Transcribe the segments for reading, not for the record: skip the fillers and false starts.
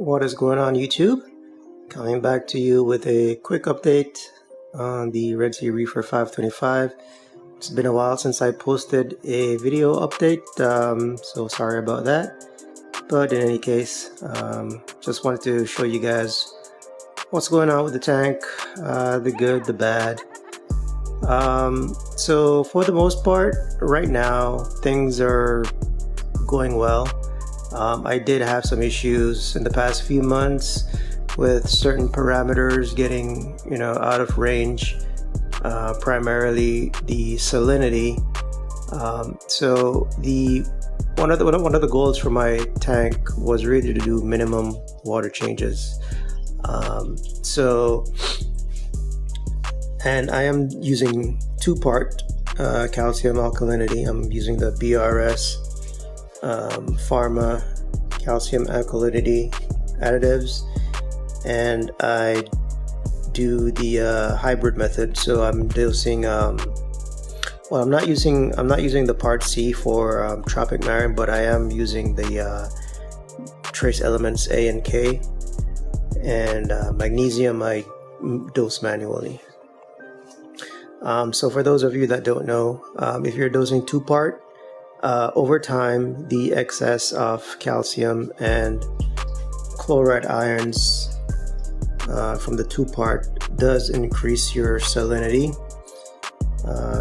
What is going on, YouTube? Coming back to you with a quick update on the Red Sea Reefer 525. It's been a while since I posted a video update, so sorry about that. But in any case, just wanted to show you guys what's going on with the tank, the good, the bad. So for the most part, right now, things are going well. I did have some issues in the past few months with certain parameters getting, out of range, primarily the salinity. So one of the goals for my tank was really to do minimum water changes. And I am using two-part calcium alkalinity. I'm using the BRS Pharma calcium alkalinity additives, and I do the hybrid method. So I'm dosing. I'm not using the part C for tropic marine, but I am using the trace elements A and K, and magnesium I dose manually. So for those of you that don't know, if you're dosing two-part, over time, the excess of calcium and chloride ions from the two-part does increase your salinity.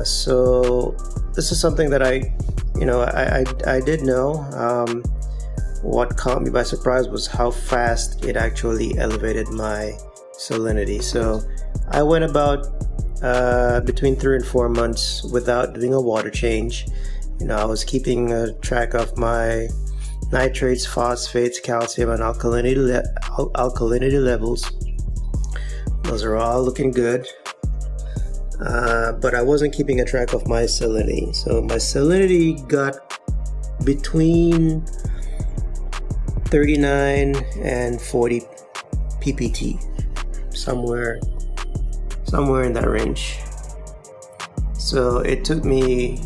So this is something that I did know. What caught me by surprise was how fast it actually elevated my salinity. So I went about between 3 and 4 months without doing a water change. I was keeping track of my nitrates, phosphates, calcium, and alkalinity levels. Those are all looking good. But I wasn't keeping a track of my salinity. So my salinity got between 39 and 40 ppt, somewhere in that range. So it took me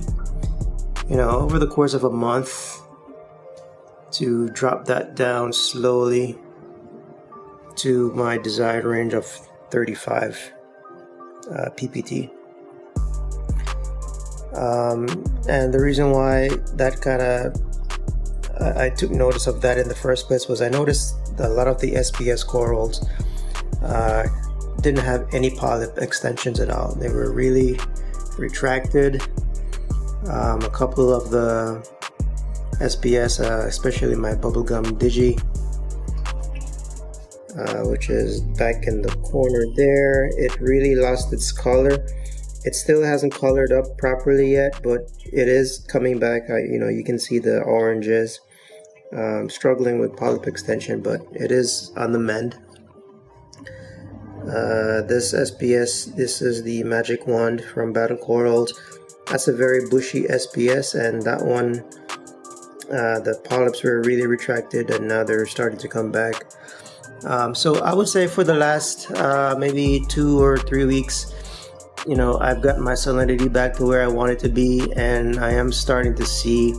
over the course of a month to drop that down slowly to my desired range of 35 ppt. And the reason why that I took notice of that in the first place was I noticed that a lot of the SPS corals didn't have any polyp extensions at all. They were really retracted. A couple of the SPS, especially my bubblegum digi, which is back in the corner there, it really lost its color. It still hasn't colored up properly yet, but it is coming back. You can see the oranges. Struggling with polyp extension, but it is on the mend. This SPS, this is the Magic Wand from Battle Corals. That's a very bushy SPS, and that one, the polyps were really retracted, and now they're starting to come back. So I would say for the last maybe 2 or 3 weeks, I've gotten my salinity back to where I want it to be, and I am starting to see,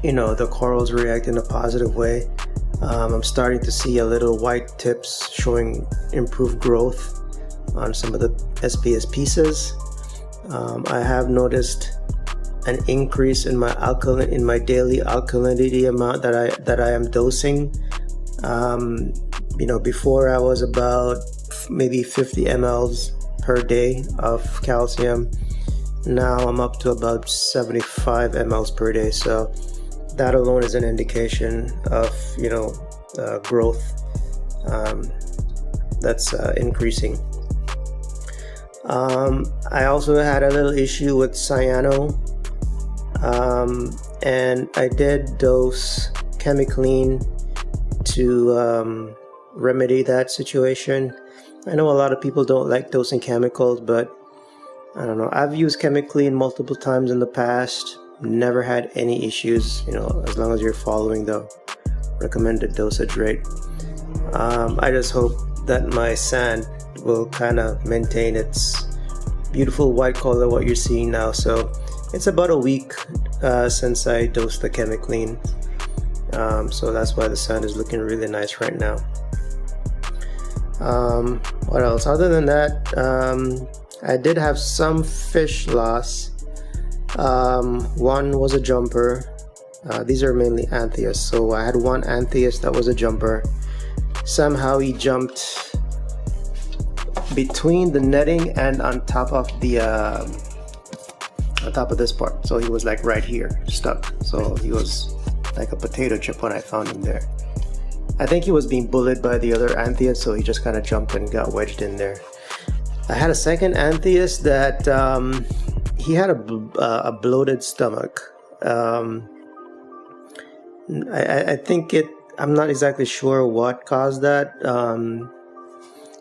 the corals react in a positive way. I'm starting to see a little white tips showing improved growth on some of the SPS pieces. I have noticed an increase in my daily alkalinity amount that I am dosing. Before I was about maybe 50 mLs per day of calcium. Now I'm up to about 75 mLs per day. So that alone is an indication of growth that's increasing. I also had a little issue with cyano, and I did dose Chemiclean to remedy that situation. I know a lot of people don't like dosing chemicals, but I don't know. I've used Chemiclean multiple times in the past, never had any issues, as long as you're following the recommended dosage rate. I just hope that my sand will kind of maintain its beautiful white color, what you're seeing now. So it's about a week since I dosed the Chemiclean. So that's why the sand is looking really nice right now. What else? Other than that, I did have some fish loss. One was a jumper. These are mainly Antheus. So I had one Antheus that was a jumper. Somehow he jumped between the netting and on top of the this part. So he was like right here, stuck. So he was like a potato chip when I found him there. I think he was being bullied by the other Antheus, so he just kind of jumped and got wedged in there. I had a second Antheus that he had a bloated stomach. I think I'm not exactly sure what caused that.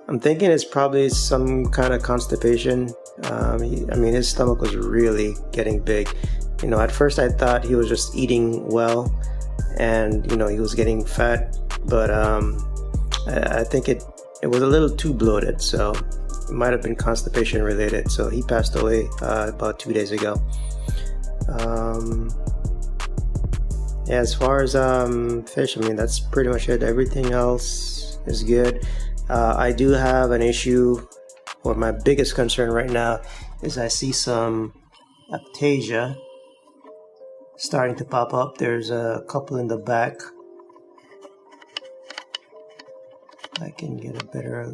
I'm thinking it's probably some kind of constipation. I mean, his stomach was really getting big. You know, at first I thought he was just eating well and, you know, he was getting fat, but I think it was a little too bloated, so it might have been constipation related. So he passed away about 2 days ago. Yeah, as far as fish, I mean, that's pretty much it. Everything else is good. I do have an issue, or my biggest concern right now is I see some aptasia starting to pop up. There's a couple in the back. I can get a better,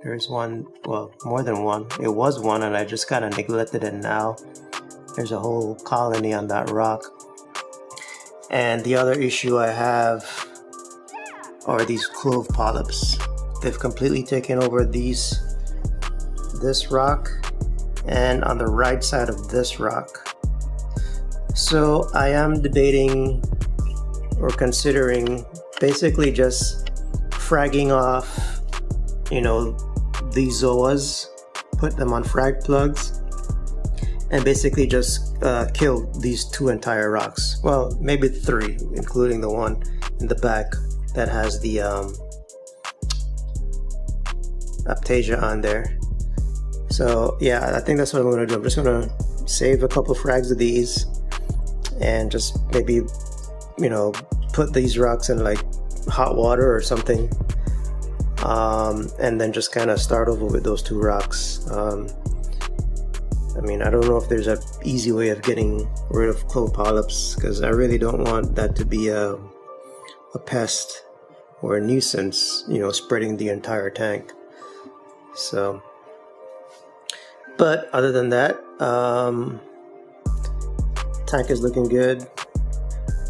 there's one, well, more than one. It was one and I just kind of neglected it. Now there's a whole colony on that rock. And the other issue I have are these clove polyps. They've completely taken over this rock and on the right side of this rock. So I am debating or considering basically just fragging off, you know, these zoas, put them on frag plugs, and basically just kill these two entire rocks. Well, maybe three, including the one in the back that has the aptasia on there. So yeah, I think that's what I'm gonna do. I'm just gonna save a couple frags of these and just maybe, you know, put these rocks in like hot water or something, and then just kind of start over with those two rocks. I mean, I don't know if there's an easy way of getting rid of clove polyps, because I really don't want that to be a pest or a nuisance, you know, spreading the entire tank. So, but other than that, tank is looking good.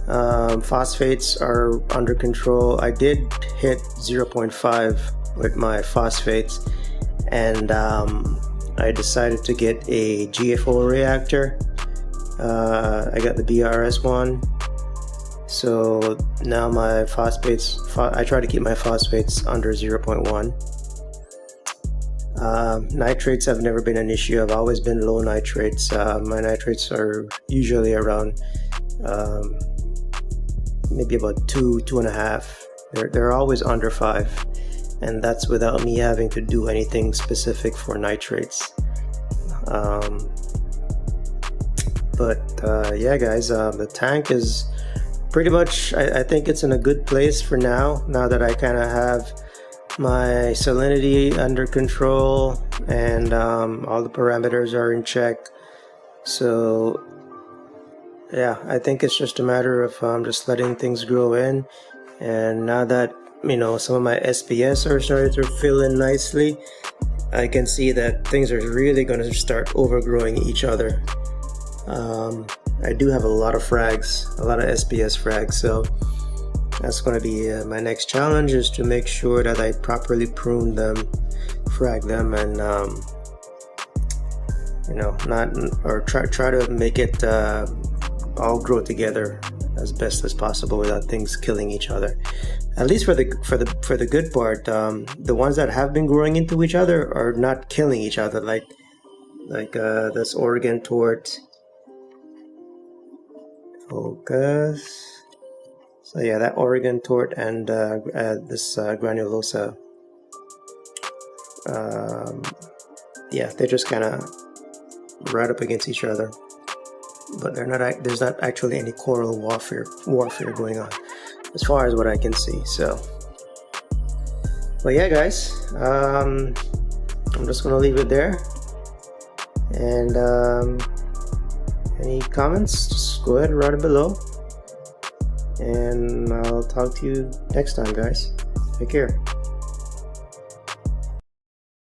Phosphates are under control. I did hit 0.5 with my phosphates, and I decided to get a GFO reactor. I got the BRS one. So now my phosphates, I try to keep my phosphates under 0.1. Nitrates have never been an issue. I've always been low nitrates. My nitrates are usually around maybe about 2.5. They're always under 5, and that's without me having to do anything specific for nitrates. Yeah, guys, the tank is pretty much, I think it's in a good place for now that I kind of have my salinity under control and all the parameters are in check. So yeah, I think it's just a matter of just letting things grow in. And now that, you know, some of my SPS are starting to fill in nicely, I can see that things are really going to start overgrowing each other. I do have a lot of frags, a lot of SPS frags, so that's going to be my next challenge, is to make sure that I properly prune them, frag them, and you know, try to make it all grow together as best as possible without things killing each other. At least for the good part, the ones that have been growing into each other are not killing each other, like this Oregon Tort. Focus. So yeah, that Oregon Tort and this granulosa. Yeah, they're just kind of right up against each other, but they're not. There's not actually any coral warfare going on. as far as what I can see. So, but yeah, guys, I'm just gonna leave it there. And any comments, just go ahead and write it below. And I'll talk to you next time, guys. Take care.